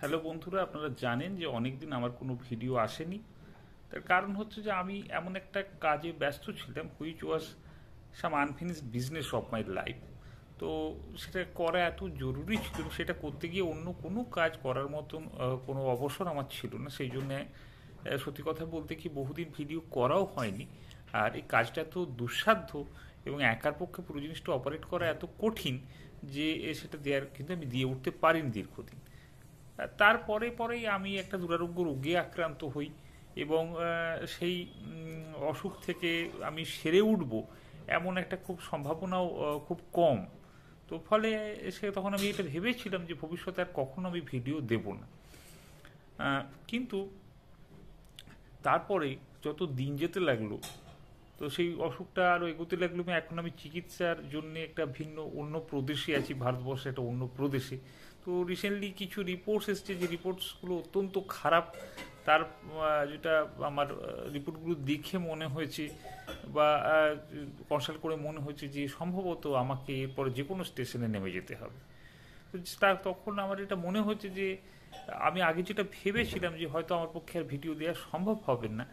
Hello বন্ধুরা, আপনারা জানেন যে অনেক দিন আমার কোনো ভিডিও আসেনি। তার কারণ হচ্ছে যে আমি এমন একটা কাজে ব্যস্ত ছিলাম, which was some unfinished business of my life. তো সেটা করা এত জরুরি ছিল, সেটা করতে গিয়ে অন্য কোনো কাজ করার মতন কোনো অবসর আমার ছিল না। সেই জন্যে সত্যি কথা বলতে কি বহুদিন ভিডিও করাও হয়নি। আর এই কাজটা এত দুঃসাধ্য এবং একার পক্ষে পুরো জিনিসটা অপারেট করা এত কঠিন যে সেটা দেওয়ার কিন্তু আমি দিয়ে উঠতে পারিনি দীর্ঘদিন। তারপরে পরেই আমি একটা দুরারোগ্য রোগে আক্রান্ত হই এবং সেই অসুখ থেকে আমি সেরে উঠব এমন একটা খুব সম্ভাবনাও খুব কম। তো ফলে তখন আমি এটা ভেবেছিলাম যে ভবিষ্যতে আর কখনো আমি ভিডিও দেব না। কিন্তু তারপরে যত দিন যেতে লাগলো, তো সেই অসুখটা আরও এগোতে লাগলো এবং এখন আমি চিকিৎসার জন্য একটা ভিন্ন অন্য প্রদেশে আছি, ভারতবর্ষে একটা অন্য প্রদেশে। তো রিসেন্টলি কিছু রিপোর্টস এসছে, যে রিপোর্টসগুলো অত্যন্ত খারাপ। তার যেটা আমার রিপোর্টগুলো দেখে মনে হয়েছে বা কনসাল্ট করে মনে হয়েছে যে সম্ভবত আমাকে এরপরে যে কোনো স্টেশনে নেমে যেতে হবে। তো তার তখন আমার এটা মনে হচ্ছে যে আমি আগে যেটা ভেবেছিলাম যে হয়তো আমার পক্ষে আর ভিডিও দেওয়া সম্ভব হবে না,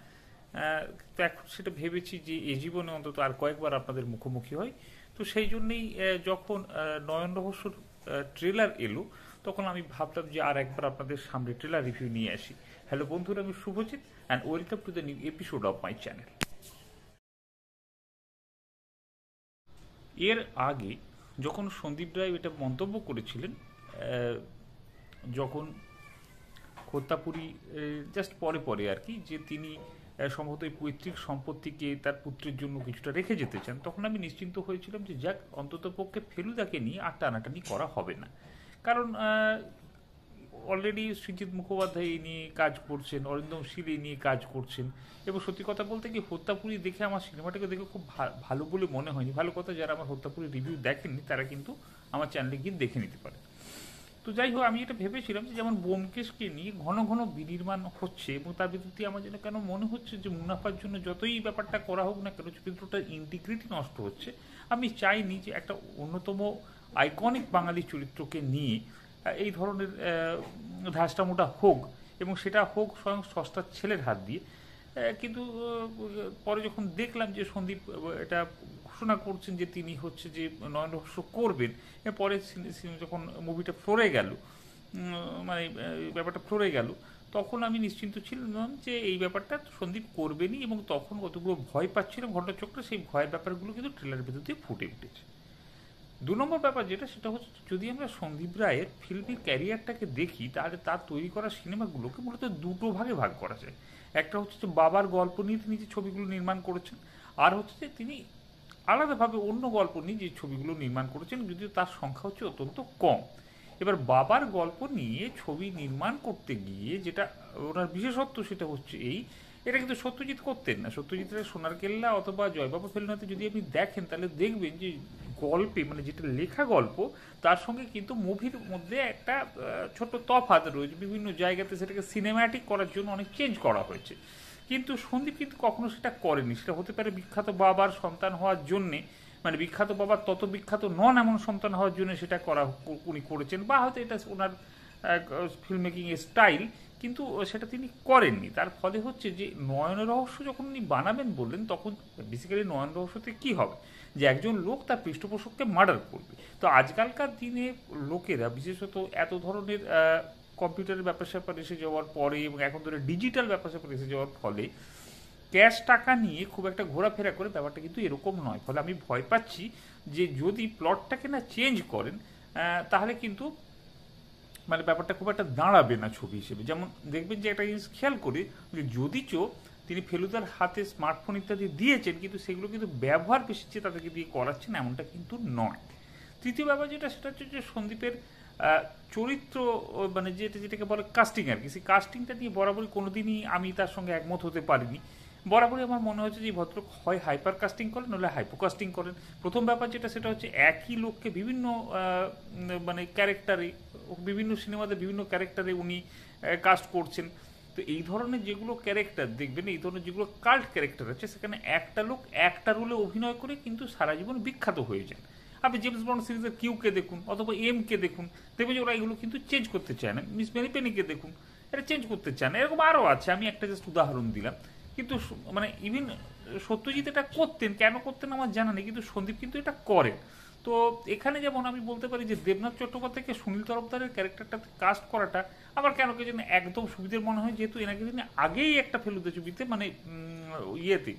তো এখন সেটা ভেবেছি যে এ জীবনে অন্তত আর কয়েকবার আপনাদের মুখোমুখি হয়। তো সেই জন্যেই যখন নয়ন রহস্যর ট্রেলার এলো, তখন আমি ভাবলাম যে আর একবার আপনাদের সামনে ট্রেলার রিভিউ নিয়ে আসি। হ্যালো বন্ধুরা, আমি Shubhajit and welcome to the new episode of my channel. এর আগে যখন সন্দীপ রায় এটা মন্তব্য করেছিলেন, যখন হত্যাপুরী জাস্ট পরে পরে আর কি, যে তিনি সম্ভবত এই পৈতৃক সম্পত্তিকে তার পুত্রের জন্য কিছুটা রেখে যেতে চান, তখন আমি নিশ্চিন্ত হয়েছিলাম যে যাক, অন্তত পক্ষে ফেলুদাকে নিয়ে আর টানাটানি করা হবে না। কারণ অলরেডি সৃজিত মুখোপাধ্যায় এই নিয়ে কাজ করছেন, অরিন্দম শীল এই নিয়ে কাজ করছেন। এবং সত্যি কথা বলতে কি, হত্যাপুরী দেখে আমার সিনেমাটাকে দেখে খুব ভালো বলে মনে হয়নি। ভালো কথা, যারা আমার হত্যাপুরী রিভিউ দেখেননি তারা কিন্তু আমার চ্যানেলে গিয়ে দেখে নিতে পারে। তো যাই হোক, আমি এটা ভেবেছিলাম যে যেমন ব্যোমকেশকে নিয়ে ঘন ঘন বিনির্মাণ হচ্ছে এবং তার ভিতর দিয়ে আমার যেন কেন মনে হচ্ছে যে মুনাফার জন্য যতই ব্যাপারটা করা হোক না কেন, চরিত্রটার ইন্টিগ্রিটি নষ্ট হচ্ছে। আমি চাইনি যে একটা অন্যতম আইকনিক বাঙালি চরিত্রকে নিয়ে এই ধরনের ধাঁচটামোটা হোক, এবং সেটা হোক স্বয়ং সস্তার ছেলের হাত দিয়ে। কিন্তু পরে যখন দেখলাম যে সন্দীপ এটা ঘোষণা করছেন যে তিনি হচ্ছে যে নয়ন রহস্য করবেন, পরে যখন মুভিটা ফ্লোরে গেল, মানে ব্যাপারটা ফ্লোরে গেল, তখন আমি নিশ্চিন্ত ছিলাম যে এই ব্যাপারটা সন্দীপ করবেনই। এবং তখন কতগুলো ভয় পাচ্ছিলাম ঘটনাচক্রে, সেই ভয়ের ব্যাপারগুলো কিন্তু ট্রেলারের ভেতর দিয়ে ফুটে উঠেছে। দু নম্বর ব্যাপার যেটা, সেটা হচ্ছে যদি আমরা সন্দীপ রায়ের ফিল্মি ক্যারিয়ারটাকে দেখি, তাহলে তার তৈরি করা সিনেমাগুলোকে মূলত দুটো ভাগে ভাগ করা যায়। একটা হচ্ছে যে বাবার গল্প নিয়ে তিনি যে ছবিগুলো নির্মাণ করেছেন, আর হচ্ছে যে তিনি আলাদাভাবে অন্য গল্প নিয়ে যে ছবিগুলো নির্মাণ করেছেন, যদিও তার সংখ্যা হচ্ছে অত্যন্ত কম। এবার বাবার গল্প নিয়ে ছবি নির্মাণ করতে গিয়ে যেটা ওনার বিশেষত্ব, সেটা হচ্ছে এটা কিন্তু সত্যজিৎ করতেন না। সত্যজিতের সোনার কেল্লা অথবা জয়বাবু ফেলুনাতে যদি আপনি দেখেন, তাহলে দেখবেন যে গল্পে, মানে যেটা লেখা গল্প, তার সঙ্গে কিন্তু মুভির মধ্যে একটা ছোট তফাৎ রয়েছে। বিভিন্ন জায়গাতে সেটাকে সিনেম্যাটিক করার জন্য অনেক চেঞ্জ করা হয়েছে। কিন্তু সন্দীপ কিন্তু কখনো সেটা করেনি। সেটা হতে পারে বিখ্যাত বাবার সন্তান হওয়ার জন্যে, মানে বিখ্যাত বাবার তত বিখ্যাত নন এমন সন্তান হওয়ার জন্য সেটা করা উনি করেছেন, বা হয়তো এটা ওনার ফিল্ম মেকিং এর স্টাইল, কিন্তু সেটা তিনি করেননি। তার ফলে হচ্ছে যে নয়ন রহস্য যখন উনি বানাবেন বললেন, তখন বেসিক্যালি নয়ন রহস্যতে কী হবে, যে একজন লোক তার পৃষ্ঠপোষককে মার্ডার করবে। তো আজকালকার দিনে লোকেরা বিশেষত এত ধরনের কম্পিউটারের ব্যাপার স্যাপার এসে যাওয়ার পরে এবং এখন ধরে ডিজিটাল ব্যাপার স্যাপার এসে যাওয়ার ফলে ক্যাশ টাকা নিয়ে খুব একটা ঘোরাফেরা করে ব্যাপারটা কিন্তু এরকম নয়। ফলে আমি ভয় পাচ্ছি যে যদি প্লটটাকে না চেঞ্জ করেন, তাহলে কিন্তু মানে ব্যাপারটা খুব একটা দাঁড়াবে না ছবি হিসেবে। যেমন দেখবেন যে একটা জিনিস খেয়াল করি, যে যদিচ তিনি ফেলুদার হাতে স্মার্টফোন ইত্যাদি দিয়েছেন, কিন্তু সেগুলো কিন্তু ব্যবহার বেশি যে তাদেরকে দিয়ে করাচ্ছেন এমনটা কিন্তু নয়। তৃতীয় ব্যাপার যেটা, সেটা হচ্ছে যে সন্দীপের চরিত্র, মানে যেটাকে বলে কাস্টিং আর কি, সেই কাস্টিংটা নিয়ে বরাবরই কোনোদিনই আমি তার সঙ্গে একমত হতে পারিনি। বরাবরই আমার মনে হচ্ছে যে ভদ্রলোক হয় হাইপার কাস্টিং করেন, নইলে হাইপো কাস্টিং করেন। প্রথম ব্যাপার যেটা, সেটা হচ্ছে একই লোককে বিভিন্ন মানে ক্যারেক্টারে, বিভিন্ন সিনেমাতে বিভিন্ন ক্যারেক্টারে উনি কাস্ট করছেন। তো এই ধরনের যেগুলো ক্যারেক্টার দেখবেন, এই ধরনের যেগুলো কাল্ট ক্যারেক্টার আছে, সেখানে একটা লোক একটা রোলে অভিনয় করে কিন্তু সারা জীবন বিখ্যাত হয়ে যান। আপনি জেমস বন্ড সিরিজের কিউকে দেখুন অথবা এম কে দেখুন, দেখবেন যে ওরা এগুলো কিন্তু চেঞ্জ করতে চায় না। মিস মেরিপেনিকে দেখুন, এটা চেঞ্জ করতে চায় না। এরকম আরও আছে, আমি একটা জাস্ট উদাহরণ দিলাম। কিন্তু মানে ইভিন সত্যজিৎ এটা করতেন, কেন করতেন আমার জানা নেই, কিন্তু সন্দীপ কিন্তু এটা করেন। তো এখানে যেমন আমি বলতে পারি যে দেবনাথ চট্টোপাধ্যায়কে সুনীল তরফদারের ক্যারেক্টারটাতে কাস্ট করাটা আমার কেন কে যেন একদম সুবিধের মনে হয়, যেহেতু এনাকে তিনি আগেই একটা ফেলুদা ছবিতে মানে ইয়েতে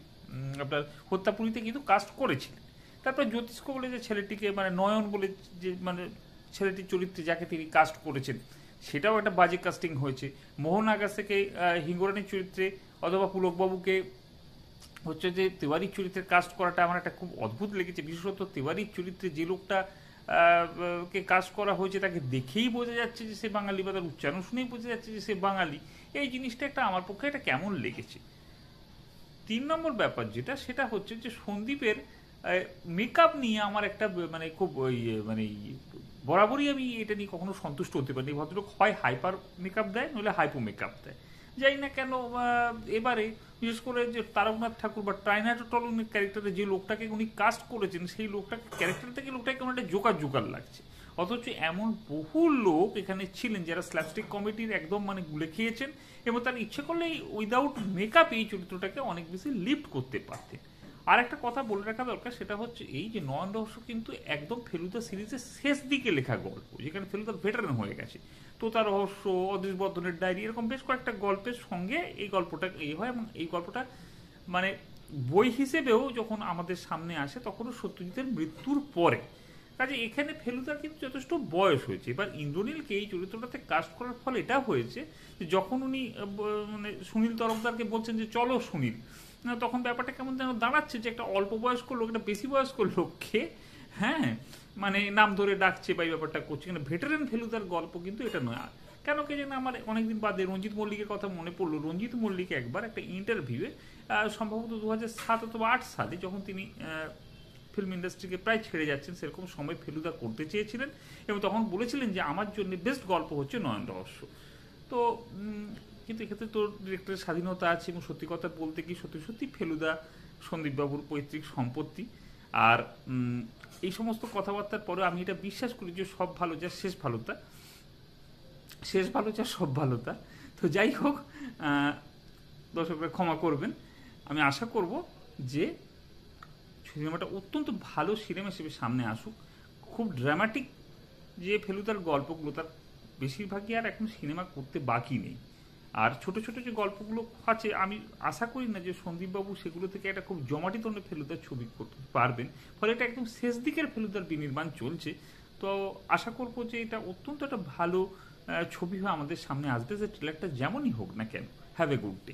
আপনার হত্যাপুরীতে কিন্তু কাস্ট করেছিলেন। তারপরে জ্যোতিষ্ক বলে যে ছেলেটিকে মানে নয়ন বলে যে মানে ছেলেটির চরিত্রে যাকে তিনি কাস্ট করেছেন, সেটাও একটা বাজে কাস্টিং হয়েছে। মোহন আগাসেকে হিঙ্গরানির চরিত্রে অথবা পুলকবাবুকে হচ্ছে যে তিওয়ারির চরিত্রের কাস্ট করাটা আমার একটা খুব অদ্ভুত লেগেছে। বিশেষত তিওয়ারির চরিত্রে যে লোকটা কে কাস্ট করা হয়েছে তাকে দেখেই বোঝা যাচ্ছে যে সে বাঙালি, বা তার উচ্চারণ শুনেই বোঝা যাচ্ছে যে সে বাঙালি। এই জিনিসটা একটা আমার পক্ষে এটা কেমন লেগেছে। 3 নম্বর ব্যাপার যেটা, সেটা হচ্ছে যে সন্দীপের মেকআপ নিয়ে আমার একটা মানে খুব ওই মানে বরাবরই আমি এটা নিয়ে কখনো সন্তুষ্ট হতে পারিনি। ভদ্রলোক হয় হাইপার মেকআপ দেয়, নইলে হাইপো মেকআপ দেয়। জানি না কেন এবারে বিশেষ করে যে তারকনাথ ঠাকুর বা ট্রাইনাটোটলনের ক্যারেক্টারে যে লোকটাকে উনি কাস্ট করেছেন, সেই লোকটাকে ক্যারেক্টার থেকে লোকটাকে কেমন একটা জোকার জোকার লাগছে। অথচ এমন বহু লোক এখানে ছিলেন যারা স্ল্যাপস্টিক কমেডির একদম মানে গুলে খেয়েছেন, এবং তার ইচ্ছে করলে উইদাউট মেকআপ এই চরিত্রটাকে অনেক বেশি লিফট করতে পারতেন। আর একটা কথা বলে রাখা দরকার, সেটা হচ্ছে এই যে নয়ন রহস্য কিন্তু একদম ফেলুদা সিরিজের শেষ দিকে লেখা গল্প, যেখানে ফেলুদা ভেটারান হয়ে গেছে। তোতা রহস্য, অদৃশ বর্ধনের ডায়েরি, এরকম বেশ কয়েকটা গল্পের সঙ্গে এই গল্পটা এই হয়, এবং এই গল্পটা মানে বই হিসেবেও যখন আমাদের সামনে আসে তখনও সত্যজিতের মৃত্যুর পরে। কাজে এখানে ফেলুদার কিন্তু যথেষ্ট বয়স হয়েছে। এবার ইন্দ্রনীলকে এই চরিত্রটাতে কাস্ট করার ফলে এটা হয়েছে যে যখন উনি মানে সুনীল তরফদারকে বলছেন যে চলো সুনীল, তখন ব্যাপারটা কেমন যেন দাঁড়াচ্ছে যে একটা অল্প বয়স্ক লোক একটা বেশি বয়স্ক লোককে হ্যাঁ মানে নাম ধরে ডাকছে বা এই ব্যাপারটা করছে। কিন্তু ভেটারেন ফেলুদার গল্প কিন্তু এটা নয়। কেন কে যেন আমার অনেকদিন বাদে রঞ্জিত মল্লিকের কথা মনে পড়লো। রঞ্জিত মল্লিক একবার একটা ইন্টারভিউয়ে সম্ভবত 2007 অথবা 2008 সালে, যখন তিনি ফিল্ম ইন্ডাস্ট্রিকে প্রায় ছেড়ে যাচ্ছেন সেরকম সময় ফেলুদা করতে চেয়েছিলেন, এবং তখন বলেছিলেন যে আমার জন্য বেস্ট গল্প হচ্ছে নয়ন রহস্য। তো কিন্তু এক্ষেত্রে তোর ডিরেক্টরের স্বাধীনতা আছে, এবং সত্যি কথা বলতে কি সত্যি সত্যি ফেলুদা সন্দীপবাবুর পৈতৃক সম্পত্তি। আর এই সমস্ত কথাবার্তার পরে আমি এটা বিশ্বাস করি যে সব ভালো যা শেষ ভালোতা, শেষ ভালো যা সব ভালোতা। তো যাই হোক, দর্শকরা ক্ষমা করবেন। আমি আশা করব যে সিনেমাটা অত্যন্ত ভালো সিনেমা হিসেবে সামনে আসুক। খুব ড্রামাটিক যে ফেলুদার গল্পগুলো, তার বেশিরভাগই আর এখন সিনেমা করতে বাকি নেই। আর ছোট ছোট যে গল্পগুলো আছে, আমি আশা করি না যে সন্দীপবাবু সেগুলো থেকে একটা খুব জমাটি ধরনের ফেলুদার ছবি করতে পারবেন। ফলে এটা একদম শেষ দিকের ফেলুদার বিনির্মাণ চলছে। তো আশা করবো যে এটা অত্যন্ত একটা ভালো ছবি হয়ে আমাদের সামনে আসবে, যে ট্রেলারটা যেমনই হোক না কেন। Have a good day.